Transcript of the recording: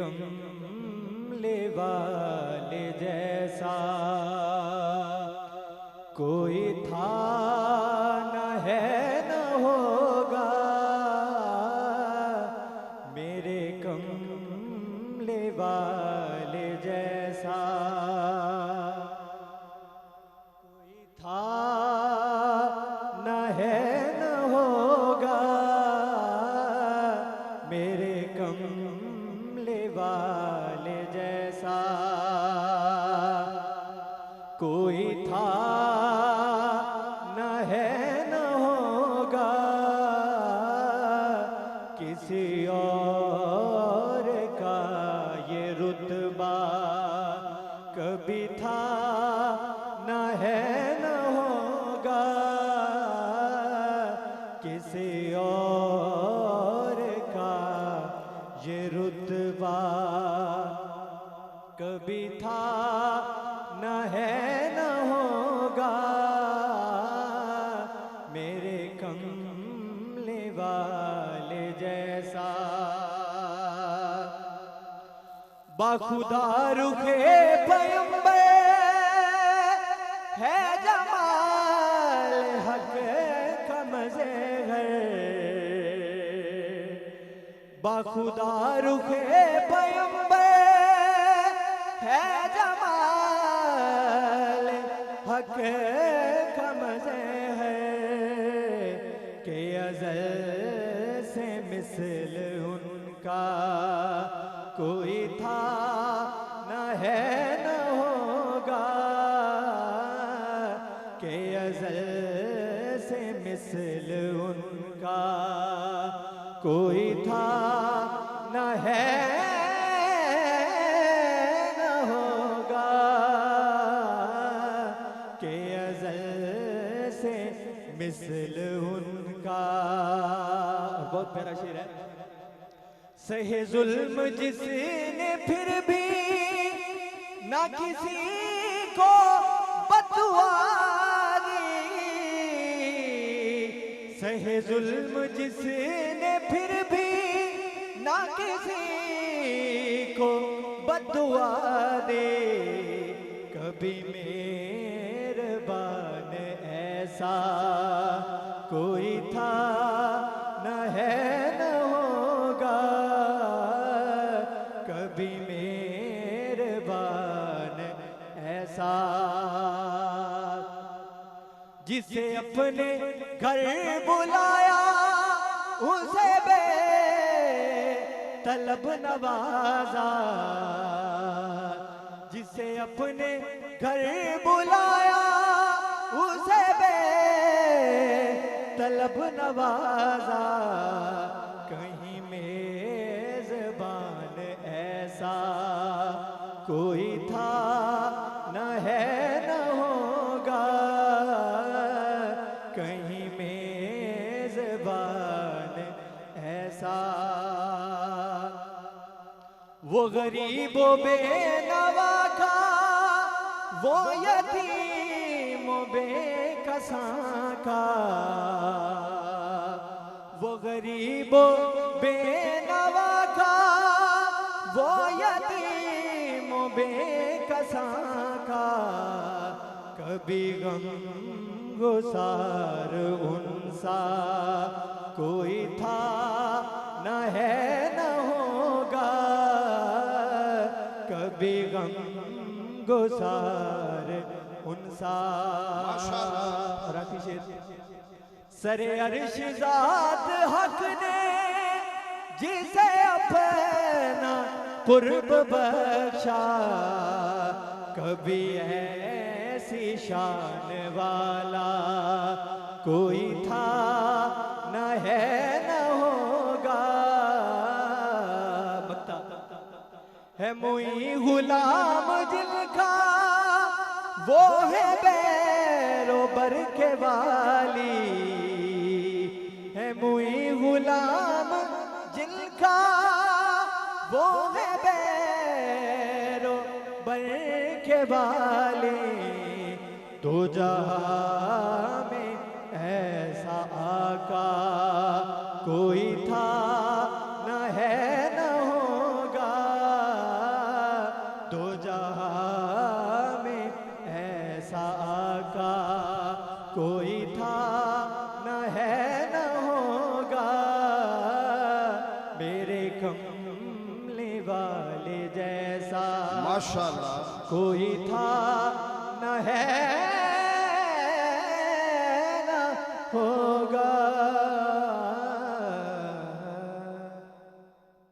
कमले वाले जैसा कोई था न है न होगा, मेरे कमले वाले जैसा कोई था न है न होगा, मेरे कमले वाले जैसा कोई था न है न होगा, किसी और का ये रुतबा कभी था न है न होगा, किसी और का ये रुतबा कभी था न है न होगा, मेरे कमले वाले जैसा बाखुदा रुखे पैगंबर है जमाल हक का मज़े घर, बाखुदा रुखे पैगंबर है जमाल हक का मज़े है, के अज़ल से मिसल उनका कोई था न है न होगा, के अज़ल से मिसल उनका कोई था न है न होगा, के अज़ल से मिसल उनका। बहुत प्यारा शेर है। सहे जुल्म जिसने फिर भी ना किसी को बददुआ दी, सहे जुल्म जिसने फिर भी ना किसी को बददुआ दे, कभी मेहरबान ऐसा कोई था न है न होगा, कभी मेहरबान ऐसा जिसे अपने घर बुलाया उसे बेतलब नवाजा, जिसे अपने घर बुलाया उसे बेतलब नवाजा, कहीं मेज़बान ऐसा कोई था न है न होगा, कहीं मेज़बान ऐसा। वो गरीबों बेनवा का, वो यतीमों बेकसां का, वो गरीबों बेनवा का, वो यतीमों बेकसां का, कभी गम गुसार उनसा कोई था न है न होगा, कभी गम गुसार उनसा। सरे अर्श ज़ात हक ने जिसे अपना कुर्ब बख्शा, कभी ऐसी शान वाला कोई था न है न होगा, है मुई गुलाम जिनका वो है बैरो बरके वाली, है मुई गुलाम जिनका वो है बैरो बरके वाली, दो जहां में ऐसा आका कोई था न है न होगा, जैसा आका कोई था न है न होगा, मेरे कमले वाले जैसा माशाल्लाह कोई था न है